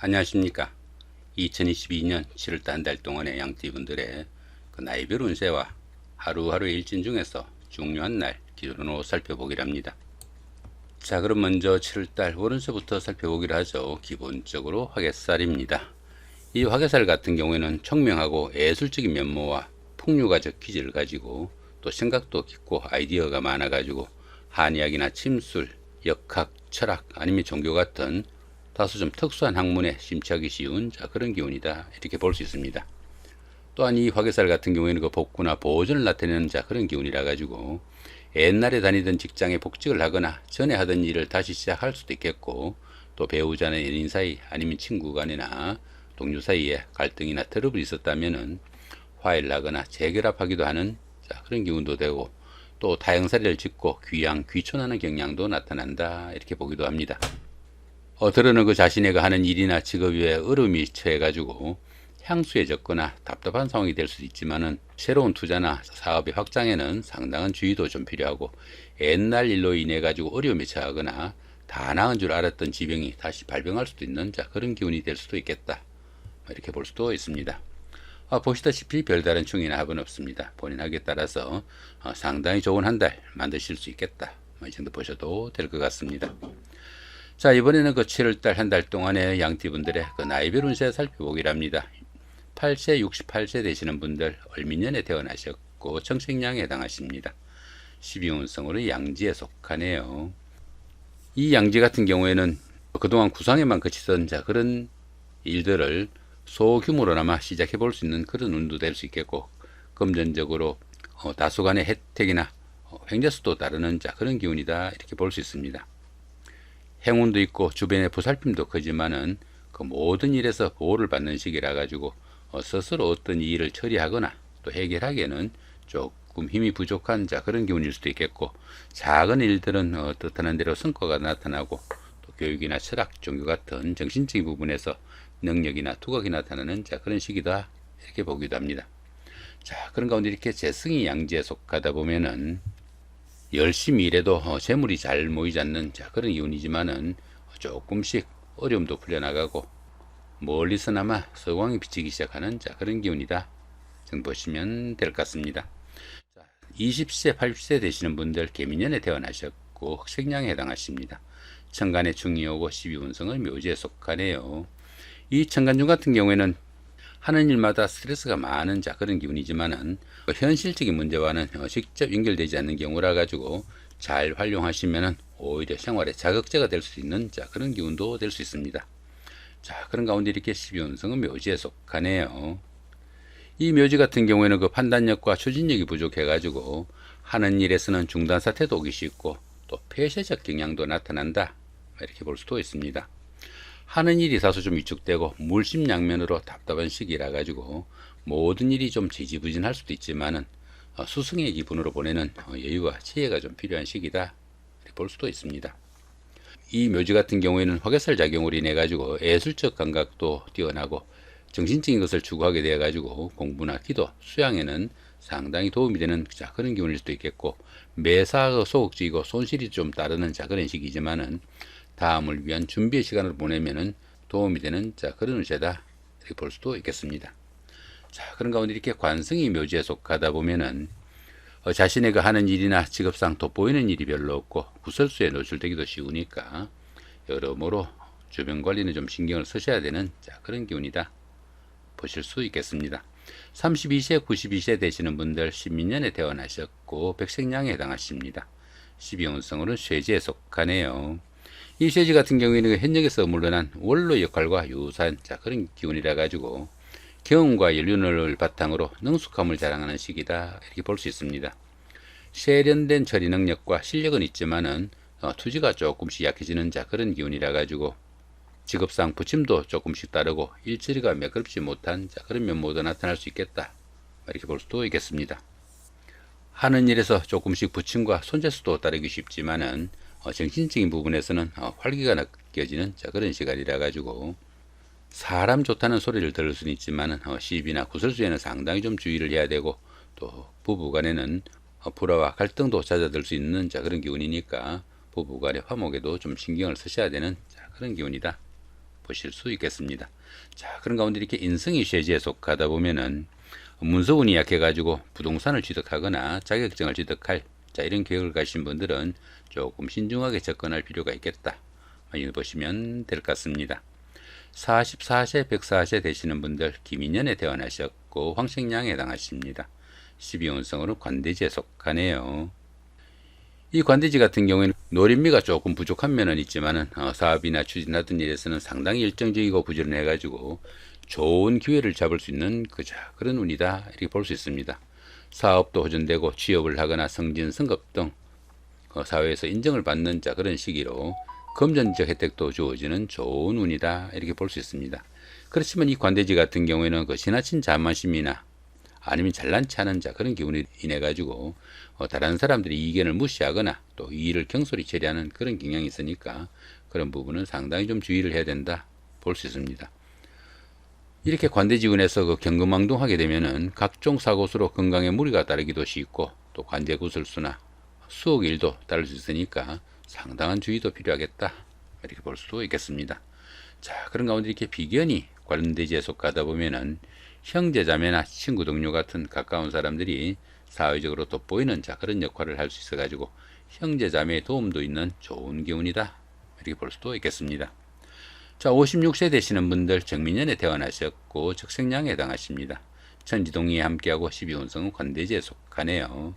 안녕하십니까. 2022년 7월달 한 달 동안의 양띠분들의 나이별 운세와 하루하루의 일진 중에서 중요한 날 기준으로 살펴보기를 합니다. 자, 그럼 먼저 7월달 월운세부터 살펴보기를 하죠. 기본적으로 화개살입니다. 이 화개살 같은 경우에는 청명하고 예술적인 면모와 풍류가적 기질을 가지고 또 생각도 깊고 아이디어가 많아가지고 한의학이나 침술, 역학, 철학 아니면 종교 같은 다소 좀 특수한 학문에 심취하기 쉬운 그런 기운이다, 이렇게 볼 수 있습니다. 또한 이 화개살 같은 경우에는 그 복구나 보존을 나타내는 그런 기운이라 가지고 옛날에 다니던 직장에 복직을 하거나 전에 하던 일을 다시 시작할 수도 있겠고, 또 배우자나 연인 사이 아니면 친구 간이나 동료 사이에 갈등이나 트러블이 있었다면은 화해를 하거나 재결합하기도 하는 그런 기운도 되고, 또 다형살이를 짓고 귀양 귀촌하는 경향도 나타난다, 이렇게 보기도 합니다. 들어는 그 자신의 하는 일이나 직업에 어려움이 처해가지고 향수에 젖거나 답답한 상황이 될 수도 있지만은 새로운 투자나 사업의 확장에는 상당한 주의도 좀 필요하고, 옛날 일로 인해 가지고 어려움에 처하거나 다 나은 줄 알았던 지병이 다시 발병할 수도 있는 그런 기운이 될 수도 있겠다, 이렇게 볼 수도 있습니다. 보시다시피 별다른 충이나 합은 없습니다. 본인 학에 따라서 상당히 좋은 한 달 만드실 수 있겠다, 이 정도 보셔도 될 것 같습니다. 자, 이번에는 그 7월달 한 달 동안의 양띠분들의 나이별 운세 살펴보기를 합니다. 8세, 68세 되시는 분들 을민년에 태어나셨고 청생량에 해당하십니다. 12운성으로 양지에 속하네요. 이 양지 같은 경우에는 그동안 구상에만 그치던 그런 일들을 소규모로나마 시작해 볼 수 있는 그런 운도 될 수 있겠고, 금전적으로 다소간의 혜택이나 횡재수도 따르는 그런 기운이다, 이렇게 볼 수 있습니다. 행운도 있고 주변의 보살핌도 크지만은 그 모든 일에서 보호를 받는 시기라 가지고 스스로 어떤 일을 처리하거나 또 해결하기에는 조금 힘이 부족한 그런 기운일 수도 있겠고, 작은 일들은 뜻하는 대로 성과가 나타나고, 또 교육이나 철학, 종교 같은 정신적인 부분에서 능력이나 두각이 나타나는 그런 시기다, 이렇게 보기도 합니다. 자, 그런 가운데 이렇게 재성이 양지에 속하다 보면은 열심히 일해도 재물이 잘 모이지 않는 그런 기운이지만은 조금씩 어려움도 풀려나가고 멀리서나마 서광이 비치기 시작하는 그런 기운이다 정도 보시면 될 것 같습니다. 20세, 80세 되시는 분들 개미년에 태어나셨고 흑색량에 해당하십니다. 천간의 충이 오고 12운성은 묘지에 속하네요. 이 천간중 같은 경우에는 하는 일마다 스트레스가 많은 그런 기운이지만은 현실적인 문제와는 직접 연결되지 않는 경우라 가지고 잘 활용하시면은 오히려 생활에 자극제가 될 수 있는 그런 기운도 될 수 있습니다. 자, 그런 가운데 이렇게 12운성은 묘지에 속하네요. 이 묘지 같은 경우에는 그 판단력과 추진력이 부족해 가지고 하는 일에서는 중단 사태도 오기 쉽고 또 폐쇄적 경향도 나타난다, 이렇게 볼 수도 있습니다. 하는 일이 다소 좀 위축되고 물심양면으로 답답한 시기라 가지고 모든 일이 좀 지지부진할 수도 있지만은 수승의 기분으로 보내는 여유와 지혜가 좀 필요한 시기다, 이렇게 볼 수도 있습니다. 이 묘지 같은 경우에는 화개살 작용으로 인해 가지고 예술적 감각도 뛰어나고 정신적인 것을 추구하게 되어 가지고 공부나 기도, 수양에는 상당히 도움이 되는 그런 기운일 수도 있겠고, 매사가 소극적이고 손실이 좀 따르는 그런 시기지만은 다음을 위한 준비의 시간을 보내면은 도움이 되는 그런 운세다, 이렇게 볼 수도 있겠습니다. 자, 그런 가운데 이렇게 관성이 묘지에 속하다 보면은 자신의 하는 일이나 직업상 돋보이는 일이 별로 없고 구설수에 노출되기도 쉬우니까 여러모로 주변 관리는 좀 신경을 쓰셔야 되는 그런 기운이다 보실 수 있겠습니다. 32세, 92세 되시는 분들 신민년에 태어나셨고 백색량에 해당하십니다. 12운성으로는 쇠지에 속하네요. 이 쇠지 같은 경우에는 현역에서 물러난 원로 역할과 유사한 그런 기운이라 가지고 경험과 연륜을 바탕으로 능숙함을 자랑하는 시기다, 이렇게 볼 수 있습니다. 세련된 처리 능력과 실력은 있지만은 투지가 조금씩 약해지는 그런 기운이라 가지고 직업상 부침도 조금씩 따르고 일처리가 매끄럽지 못한 그런 면모도 나타날 수 있겠다, 이렇게 볼 수도 있겠습니다. 하는 일에서 조금씩 부침과 손재수도 따르기 쉽지만은 정신적인 부분에서는 활기가 느껴지는 그런 시간이라 가지고 사람 좋다는 소리를 들을 수는 있지만 시비나 구설수에는 상당히 좀 주의를 해야 되고, 또 부부간에는 불화와 갈등도 잦아들 수 있는 그런 기운이니까 부부간의 화목에도 좀 신경을 쓰셔야 되는 그런 기운이다 보실 수 있겠습니다. 자, 그런 가운데 이렇게 인성이 쇠지에 속하다 보면은 문서운이 약해가지고 부동산을 취득하거나 자격증을 취득할 이런 계획을 가신 분들은 조금 신중하게 접근할 필요가 있겠다. 이거 보시면 될 것 같습니다. 44세, 104세 되시는 분들 김인년에 태어나셨고 황색량에 해당하십니다. 12운성으로 관대지에 속하네요. 이 관대지 같은 경우에는 노린미가 조금 부족한 면은 있지만은 사업이나 추진하던 일에서는 상당히 열정적이고 부지런해 가지고 좋은 기회를 잡을 수 있는 그런 운이다 이렇게 볼 수 있습니다. 사업도 호전되고 취업을 하거나 승진, 승급 등 사회에서 인정을 받는 그런 시기로 금전적 혜택도 주어지는 좋은 운이다 이렇게 볼 수 있습니다. 그렇지만 이 관대지 같은 경우에는 지나친 자만심이나 아니면 잘난치 않은 그런 기운이 인해 가지고 다른 사람들이 이견을 무시하거나 또 이 일을 경솔히 처리하는 그런 경향이 있으니까 그런 부분은 상당히 좀 주의를 해야 된다 볼 수 있습니다. 이렇게 관대지운에서 경금망동하게 되면은 각종 사고수로 건강에 무리가 따르기도 쉽고 또 관제구설수나 수억일도 따를 수 있으니까 상당한 주의도 필요하겠다 이렇게 볼 수도 있겠습니다. 자, 그런 가운데 이렇게 비견이 관대지에 속하다 보면은 형제자매나 친구 동료 같은 가까운 사람들이 사회적으로 돋보이는 그런 역할을 할 수 있어 가지고 형제자매의 도움도 있는 좋은 기운이다 이렇게 볼 수도 있겠습니다. 자, 56세 되시는 분들 정민년에 태어나셨고 적생량에 해당하십니다. 천지동이 함께하고 12운성은 관대지에 속하네요.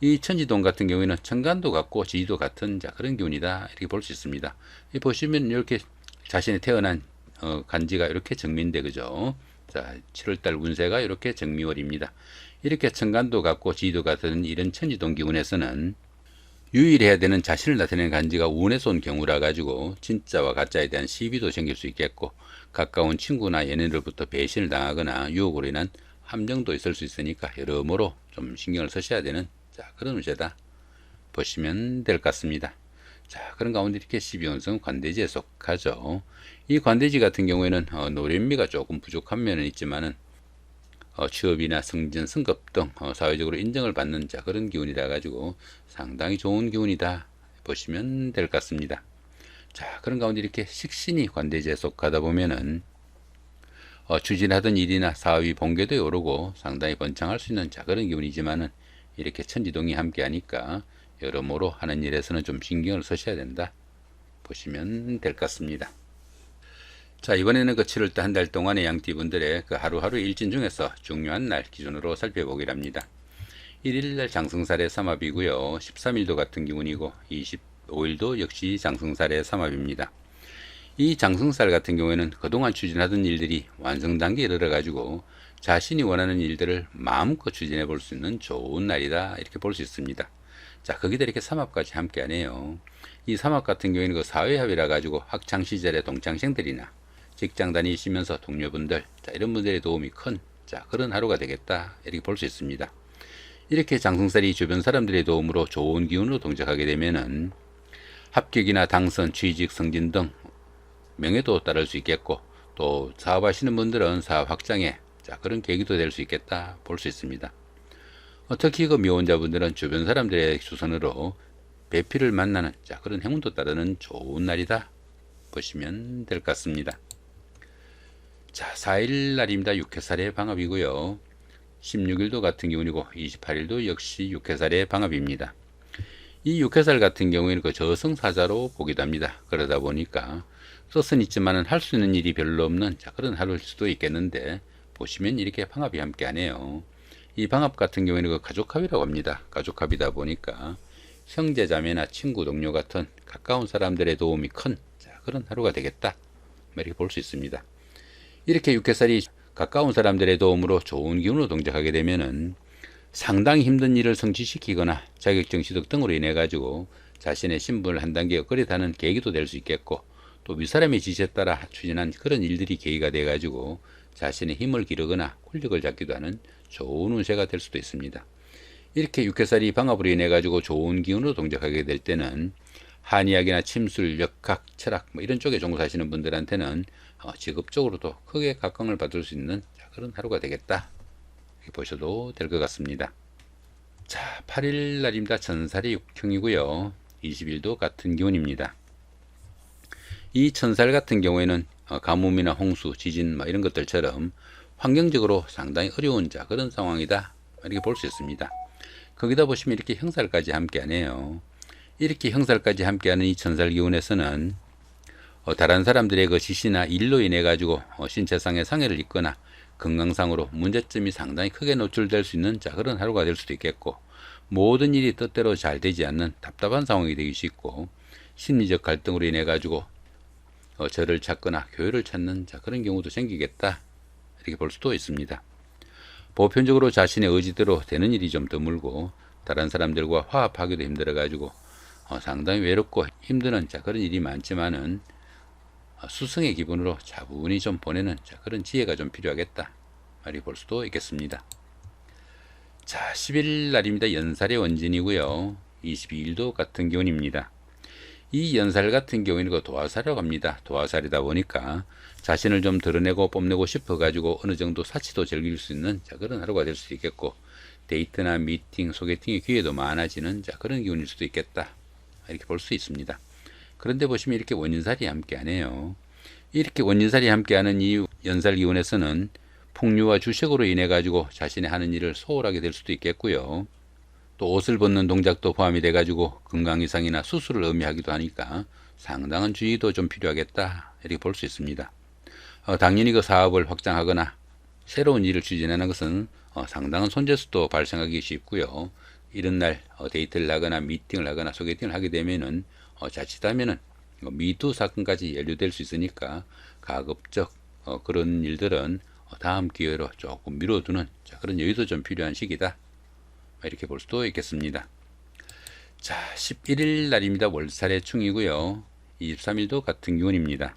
이 천지동 같은 경우에는 천간도 같고 지지도 같은 그런 기운이다 이렇게 볼 수 있습니다. 보시면 이렇게 자신이 태어난 간지가 이렇게 정민대 그죠. 자, 7월달 운세가 이렇게 정미월입니다. 이렇게 천간도 같고 지지도 같은 이런 천지동 기운에서는 유일해야 되는 자신을 나타내는 간지가 운에서 온 경우라 가지고 진짜와 가짜에 대한 시비도 생길 수 있겠고 가까운 친구나 연인으로부터 배신을 당하거나 유혹으로 인한 함정도 있을 수 있으니까 여러모로 좀 신경을 쓰셔야 되는 그런 운세다 보시면 될 것 같습니다. 자, 그런 가운데 이렇게 12운성 관대지에 속하죠. 이 관대지 같은 경우에는 노련미가 조금 부족한 면은 있지만은 취업이나 승진, 승급 등 사회적으로 인정을 받는 그런 기운이라 가지고 상당히 좋은 기운이다 보시면 될 것 같습니다. 자, 그런 가운데 이렇게 식신이 관대지에 속하다 보면은 추진하던 일이나 사업이 본궤도에 오르고 상당히 번창할 수 있는 그런 기운이지만은 이렇게 천지동이 함께 하니까 여러모로 하는 일에서는 좀 신경을 쓰셔야 된다 보시면 될 것 같습니다. 자, 이번에는 7월달 한 달 동안의 양띠분들의 하루하루 일진 중에서 중요한 날 기준으로 살펴보기랍니다. 1일날 장승살의 삼합이고요. 13일도 같은 기운이고 25일도 역시 장승살의 삼합입니다. 이 장승살 같은 경우에는 그동안 추진하던 일들이 완성 단계에 이르러 가지고 자신이 원하는 일들을 마음껏 추진해 볼 수 있는 좋은 날이다 이렇게 볼 수 있습니다. 자, 거기다 이렇게 삼합까지 함께 하네요. 이 삼합 같은 경우에는 사회합이라 가지고 학창시절의 동창생들이나 직장 다니시면서 동료분들 이런 분들의 도움이 큰 그런 하루가 되겠다 이렇게 볼 수 있습니다. 이렇게 장승살이 주변 사람들의 도움으로 좋은 기운으로 동작하게 되면은 합격이나 당선, 취직, 승진 등 명예도 따를 수 있겠고 또 사업하시는 분들은 사업 확장에 그런 계기도 될 수 있겠다 볼 수 있습니다. 특히 미혼자분들은 주변 사람들의 주선으로 배필을 만나는 그런 행운도 따르는 좋은 날이다 보시면 될 것 같습니다. 자, 4일 날입니다. 육해살의 방합이고요. 16일도 같은 기운이고 28일도 역시 육해살의 방합입니다. 이 육해살 같은 경우에는 저승사자로 보기도 합니다. 그러다 보니까 뜻은 있지만은 할 수 있는 일이 별로 없는 그런 하루일 수도 있겠는데 보시면 이렇게 방합이 함께 하네요. 이 방합 같은 경우에는 가족합이라고 합니다. 가족합이다 보니까 형제자매나 친구 동료 같은 가까운 사람들의 도움이 큰 그런 하루가 되겠다 이렇게 볼 수 있습니다. 이렇게 육해살이 가까운 사람들의 도움으로 좋은 기운으로 동작하게 되면은 상당히 힘든 일을 성취시키거나 자격증 취득 등으로 인해 가지고 자신의 신분을 한 단계 업그레이드하는 계기도 될 수 있겠고 또 윗사람의 지시에 따라 추진한 그런 일들이 계기가 돼 가지고 자신의 힘을 기르거나 권력을 잡기도 하는 좋은 운세가 될 수도 있습니다. 이렇게 육해살이 방합으로 인해 가지고 좋은 기운으로 동작하게 될 때는 한의학이나 침술, 역학, 철학 이런 쪽에 종사하시는 분들한테는 직업적으로도 크게 각광을 받을 수 있는 그런 하루가 되겠다 이렇게 보셔도 될 것 같습니다. 자, 8일 날입니다. 천살이 육형이고요. 20일도 같은 기운입니다. 이 천살 같은 경우에는 가뭄이나 홍수, 지진 이런 것들처럼 환경적으로 상당히 어려운 그런 상황이다 이렇게 볼 수 있습니다. 거기다 보시면 이렇게 형살까지 함께하네요. 이렇게 형살까지 함께하는 이 천살기운에서는 다른 사람들의 그 지시나 일로 인해 가지고 신체상의 상해를 입거나 건강상으로 문제점이 상당히 크게 노출될 수 있는 그런 하루가 될 수도 있겠고, 모든 일이 뜻대로 잘 되지 않는 답답한 상황이 되기 쉽고, 심리적 갈등으로 인해 가지고 저를 찾거나 교회를 찾는 그런 경우도 생기겠다 이렇게 볼 수도 있습니다. 보편적으로 자신의 의지대로 되는 일이 좀 드물고, 다른 사람들과 화합하기도 힘들어 가지고 상당히 외롭고 힘드는 그런 일이 많지만은 수성의 기분으로 차분히 좀 보내는 그런 지혜가 좀 필요하겠다 이렇게 볼 수도 있겠습니다. 자, 10일 날입니다. 연살의 원진이고요. 22일도 같은 기운입니다. 이 연살 같은 경우에는 그 도화살이라고 합니다. 도화살이다 보니까 자신을 좀 드러내고 뽐내고 싶어 가지고 어느 정도 사치도 즐길 수 있는 그런 하루가 될 수도 있겠고, 데이트나 미팅, 소개팅의 기회도 많아지는 그런 기운일 수도 있겠다 이렇게 볼 수 있습니다. 그런데 보시면 이렇게 원인살이 함께하네요. 이렇게 원인살이 함께하는 이 연살 기운에서는 풍류와 주식으로 인해 가지고 자신의 하는 일을 소홀하게 될 수도 있겠고요. 또 옷을 벗는 동작도 포함이 돼 가지고 건강 이상이나 수술을 의미하기도 하니까 상당한 주의도 좀 필요하겠다 이렇게 볼 수 있습니다. 당연히 그 사업을 확장하거나 새로운 일을 추진하는 것은 상당한 손재수도 발생하기 쉽고요. 이런 날 데이트를 하거나 미팅을 하거나 소개팅을 하게 되면은 자칫하면은 미투 사건까지 연루될 수 있으니까 가급적 그런 일들은 다음 기회로 조금 미뤄두는 그런 여유도 좀 필요한 시기다 이렇게 볼 수도 있겠습니다. 자, 11일 날입니다. 월살의 충이고요. 23일도 같은 기운입니다.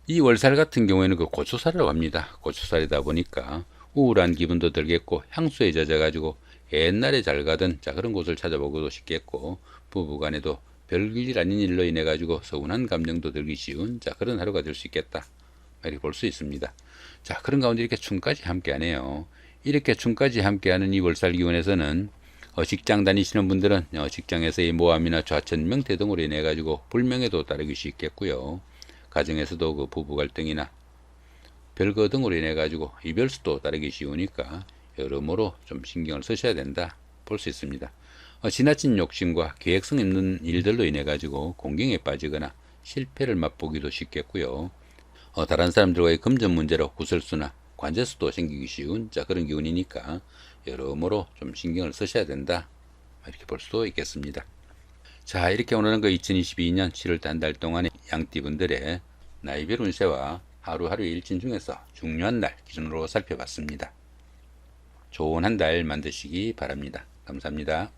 이 월살 같은 경우에는 그 고추살이라고 합니다. 고추살이다 보니까 우울한 기분도 들겠고, 향수에 젖어가지고 옛날에 잘 가던 그런 곳을 찾아보고도 싶겠고, 부부간에도 별일 아닌 일로 인해 가지고 서운한 감정도 들기 쉬운 그런 하루가 될 수 있겠다 이렇게 볼 수 있습니다. 자, 그런 가운데 이렇게 충까지 함께하네요. 이렇게 충까지 함께하는 이 월살 기운에서는 직장 다니시는 분들은 직장에서의 모함이나 좌천, 명태 등으로 인해 가지고 불명예도 따르기 쉽겠고요. 가정에서도 그 부부 갈등이나 별거 등으로 인해 가지고 이별수도 따르기 쉬우니까 여러모로 좀 신경을 쓰셔야 된다 볼 수 있습니다. 지나친 욕심과 계획성 있는 일들로 인해 가지고 공경에 빠지거나 실패를 맛보기도 쉽겠고요. 다른 사람들과의 금전 문제로 구설수나 관제수도 생기기 쉬운 그런 기운이니까 여러모로 좀 신경을 쓰셔야 된다 이렇게 볼 수도 있겠습니다. 자, 이렇게 오늘은 그 2022년 7월 한 달 동안의 양띠분들의 나이별 운세와 하루하루의 일진 중에서 중요한 날 기준으로 살펴봤습니다. 좋은 한 달 만드시기 바랍니다. 감사합니다.